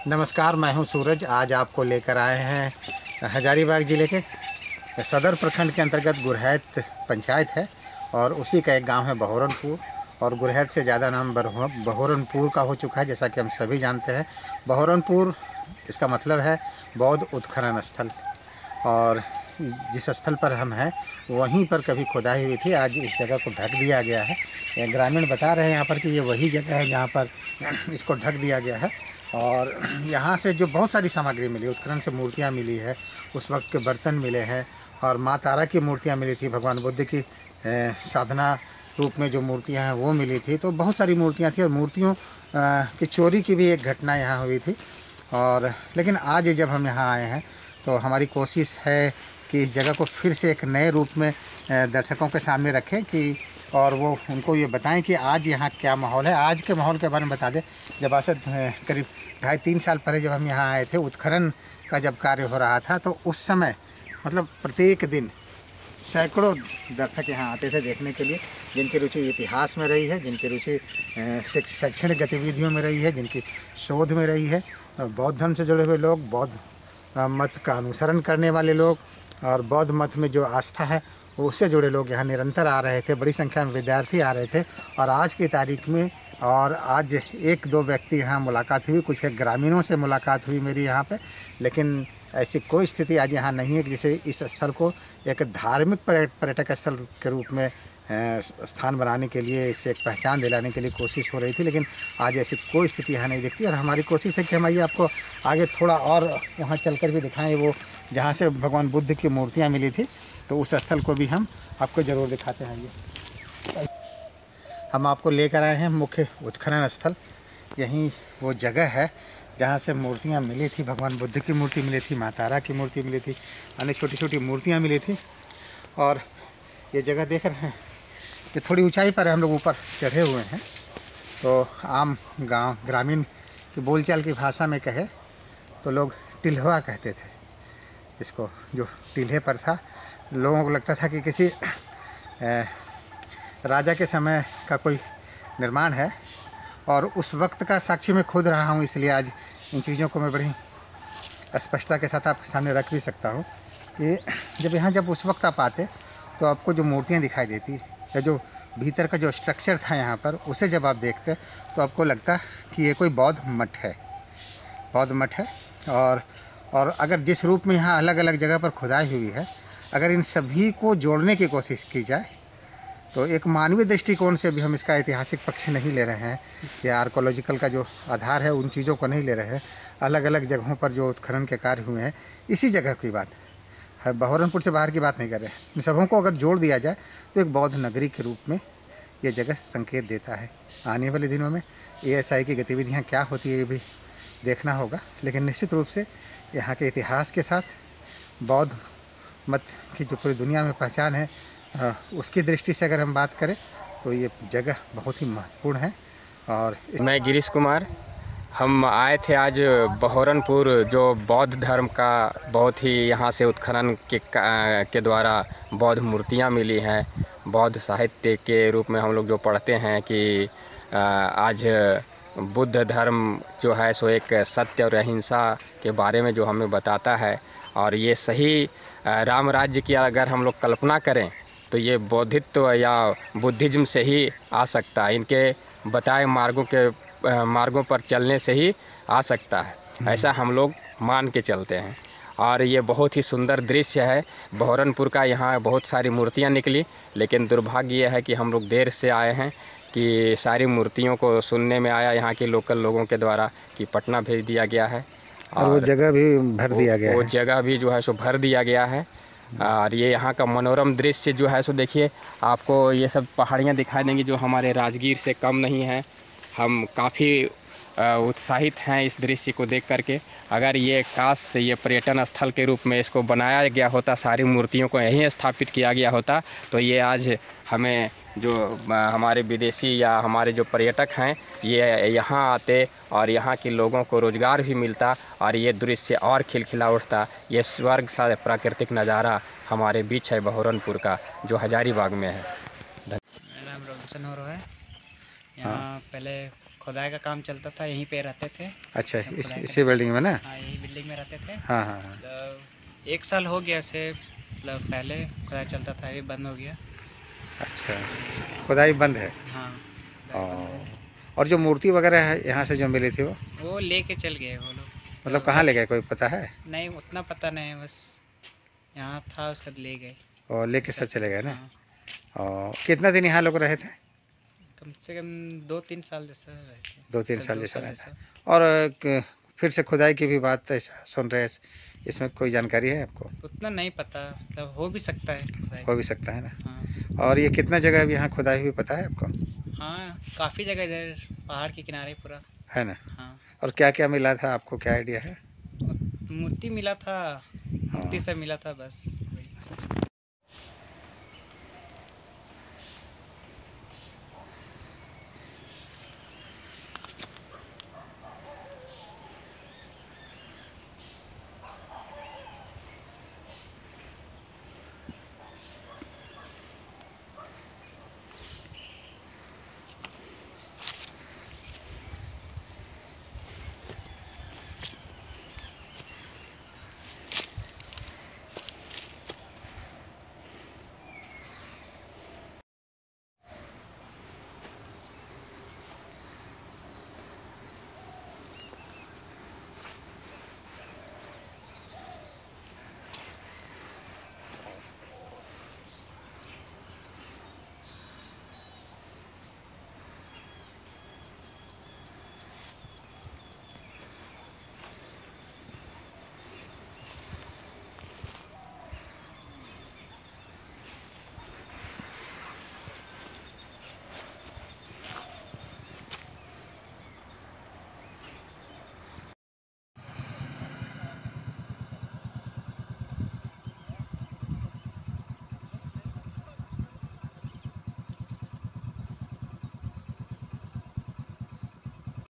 नमस्कार, मैं हूं सूरज। आज आपको लेकर आए हैं हजारीबाग ज़िले के सदर प्रखंड के अंतर्गत गुरहैत पंचायत है और उसी का एक गांव है बहोरनपुर। और गुरहैत से ज़्यादा नाम बहोरनपुर का हो चुका है, जैसा कि हम सभी जानते हैं। बहोरनपुर इसका मतलब है बौद्ध उत्खनन स्थल। और जिस स्थल पर हम हैं वहीं पर कभी खुदाई हुई थी। आज इस जगह को ढक दिया गया है। ग्रामीण बता रहे हैं यहाँ पर कि ये वही जगह है जहाँ पर इसको ढक दिया गया है। और यहाँ से जो बहुत सारी सामग्री मिली, उत्खनन से मूर्तियाँ मिली है, उस वक्त के बर्तन मिले हैं और माँ तारा की मूर्तियाँ मिली थी, भगवान बुद्ध की साधना रूप में जो मूर्तियाँ हैं वो मिली थी। तो बहुत सारी मूर्तियाँ थी और मूर्तियों की चोरी की भी एक घटना यहाँ हुई थी। और लेकिन आज जब हम यहाँ आए हैं तो हमारी कोशिश है कि इस जगह को फिर से एक नए रूप में दर्शकों के सामने रखें कि और वो उनको ये बताएं कि आज यहाँ क्या माहौल है। आज के माहौल के बारे में बता दें। जब आज से करीब 2.5-3 साल पहले जब हम यहाँ आए थे, उत्खनन का जब कार्य हो रहा था, तो उस समय मतलब प्रत्येक दिन सैकड़ों दर्शक यहाँ आते थे देखने के लिए, जिनकी रुचि इतिहास में रही है, जिनकी रुचि शैक्षणिक गतिविधियों में रही है, जिनकी शोध में रही है। बौद्ध धर्म से जुड़े हुए लोग, बौद्ध मत का अनुसरण करने वाले लोग और बौद्ध मत में जो आस्था है उससे जुड़े लोग यहाँ निरंतर आ रहे थे। बड़ी संख्या में विद्यार्थी आ रहे थे। और आज की तारीख में और आज 1-2 व्यक्ति यहाँ मुलाकात हुई, कुछ एक ग्रामीणों से मुलाकात हुई मेरी यहाँ पे। लेकिन ऐसी कोई स्थिति आज यहाँ नहीं है कि जिसे इस स्थल को एक धार्मिक पर्यटक स्थल के रूप में स्थान बनाने के लिए, इसे एक पहचान दिलाने के लिए कोशिश हो रही थी। लेकिन आज ऐसी कोई स्थिति यहाँ नहीं दिखती। और हमारी कोशिश है कि हम आइए आपको आगे थोड़ा और वहाँ चलकर भी दिखाएं, वो जहाँ से भगवान बुद्ध की मूर्तियाँ मिली थी, तो उस स्थल को भी हम आपको ज़रूर दिखाते हैं। ये हम आपको लेकर आए हैं मुख्य उत्खनन स्थल। यहीं वो जगह है जहाँ से मूर्तियाँ मिली थी। भगवान बुद्ध की मूर्ति मिली थी, माँ तारा की मूर्ति मिली थी, अन्य छोटी छोटी मूर्तियाँ मिली थी। और ये जगह देख रहे हैं, ये थोड़ी ऊंचाई पर है, हम लोग ऊपर चढ़े हुए हैं। तो आम ग्रामीण की बोलचाल की भाषा में कहे तो लोग टिल्हवा कहते थे इसको। जो टिल्हे पर था, लोगों को लगता था कि किसी राजा के समय का कोई निर्माण है। और उस वक्त का साक्षी मैं खुद रहा हूँ, इसलिए आज इन चीज़ों को मैं बड़ी स्पष्टता के साथ आपके सामने रख भी सकता हूँ कि जब उस वक्त आप आते तो आपको जो मूर्तियाँ दिखाई देती या जो भीतर का जो स्ट्रक्चर था यहाँ पर, उसे जब आप देखते तो आपको लगता कि ये कोई बौद्ध मठ है, बौद्ध मठ है। और अगर जिस रूप में यहाँ अलग अलग जगह पर खुदाई हुई है, अगर इन सभी को जोड़ने की कोशिश की जाए तो एक मानवीय दृष्टिकोण से भी हम इसका ऐतिहासिक पक्ष नहीं ले रहे हैं या आर्कोलॉजिकल का जो आधार है उन चीज़ों को नहीं ले रहे हैं। अलग अलग जगहों पर जो उत्खनन के कार्य हुए हैं, इसी जगह की बात है, बहोरनपुर से बाहर की बात नहीं कर रहे हैं। इन सबों को अगर जोड़ दिया जाए तो एक बौद्ध नगरी के रूप में ये जगह संकेत देता है। आने वाले दिनों में ASI की गतिविधियाँ क्या होती है ये भी देखना होगा। लेकिन निश्चित रूप से यहाँ के इतिहास के साथ बौद्ध मत की जो पूरी दुनिया में पहचान है, उसकी दृष्टि से अगर हम बात करें तो ये जगह बहुत ही महत्वपूर्ण है। और मैं गिरीश कुमार, हम आए थे आज बहोरनपुर, जो बौद्ध धर्म का बहुत ही यहाँ से उत्खनन के द्वारा बौद्ध मूर्तियाँ मिली हैं। बौद्ध साहित्य के रूप में हम लोग जो पढ़ते हैं कि आज बुद्ध धर्म जो है सो एक सत्य और अहिंसा के बारे में जो हमें बताता है। और ये सही राम राज्य की अगर हम लोग कल्पना करें तो ये बौद्धित्व या बुद्धिज़्म से ही आ सकता है, इनके बताए मार्गों पर चलने से ही आ सकता है, ऐसा हम लोग मान के चलते हैं। और ये बहुत ही सुंदर दृश्य है बहोरनपुर का। यहाँ बहुत सारी मूर्तियाँ निकली, लेकिन दुर्भाग्य ये है कि हम लोग देर से आए हैं कि सारी मूर्तियों को सुनने में आया यहाँ के लोकल लोगों के द्वारा कि पटना भेज दिया गया है और वो जगह भी भर दिया गया है। वो जगह भी जो है सो भर दिया गया है। और ये यहाँ का मनोरम दृश्य जो है सो देखिए, आपको ये सब पहाड़ियाँ दिखाई देंगी जो हमारे राजगीर से कम नहीं है। हम काफ़ी उत्साहित हैं इस दृश्य को देख करके। अगर ये काश से ये पर्यटन स्थल के रूप में इसको बनाया गया होता, सारी मूर्तियों को यहीं स्थापित किया गया होता, तो ये आज हमें जो हमारे विदेशी या हमारे जो पर्यटक हैं ये यहाँ आते और यहाँ के लोगों को रोज़गार भी मिलता और ये दृश्य और खिलखिला उठता। ये स्वर्ग सा प्राकृतिक नज़ारा हमारे बीच है बहोरनपुर का, जो हजारीबाग में है। मेरा नाम रोशन हो रहा है। यहाँ पहले खुदाई का काम चलता था, यहीं पे रहते थे। अच्छा, इसी बिल्डिंग में ना? हाँ, यही बिल्डिंग में रहते थे। हाँ हाँ हाँ। मतलब 1 साल हो गया से, मतलब पहले खुदाई चलता था, अभी बंद हो गया। अच्छा, खुदाई बंद है। हाँ, खुदाई बंद है। और जो मूर्ति वगैरह है यहाँ से जो मिली थी वो लेके चल गए वो लोग। मतलब कहाँ ले गए, कोई पता है? नहीं, उतना पता नहीं है, बस यहाँ था उसका ले गए और लेके सब चले गए ना? हाँ, और कितना दिन यहाँ लोग रहे थे? कम से कम 2-3 साल जैसा रहे थे। 2-3 साल 2 जैसा साल रहा जैसा। था। और फिर से खुदाई की भी बात ऐसा सुन रहे हैं, इसमें कोई जानकारी है आपको? उतना नहीं पता, मतलब हो भी सकता है खुदाई। हो भी सकता है ना? हाँ, और ये कितना जगह अभी यहाँ खुदाई हुई पता है आपको? हाँ, काफ़ी जगह इधर पहाड़ के किनारे पूरा। है ना? हाँ, और क्या क्या मिला था, आपको क्या आइडिया है? मूर्ति मिला था, मूर्ति हाँ। सब मिला था, बस वही।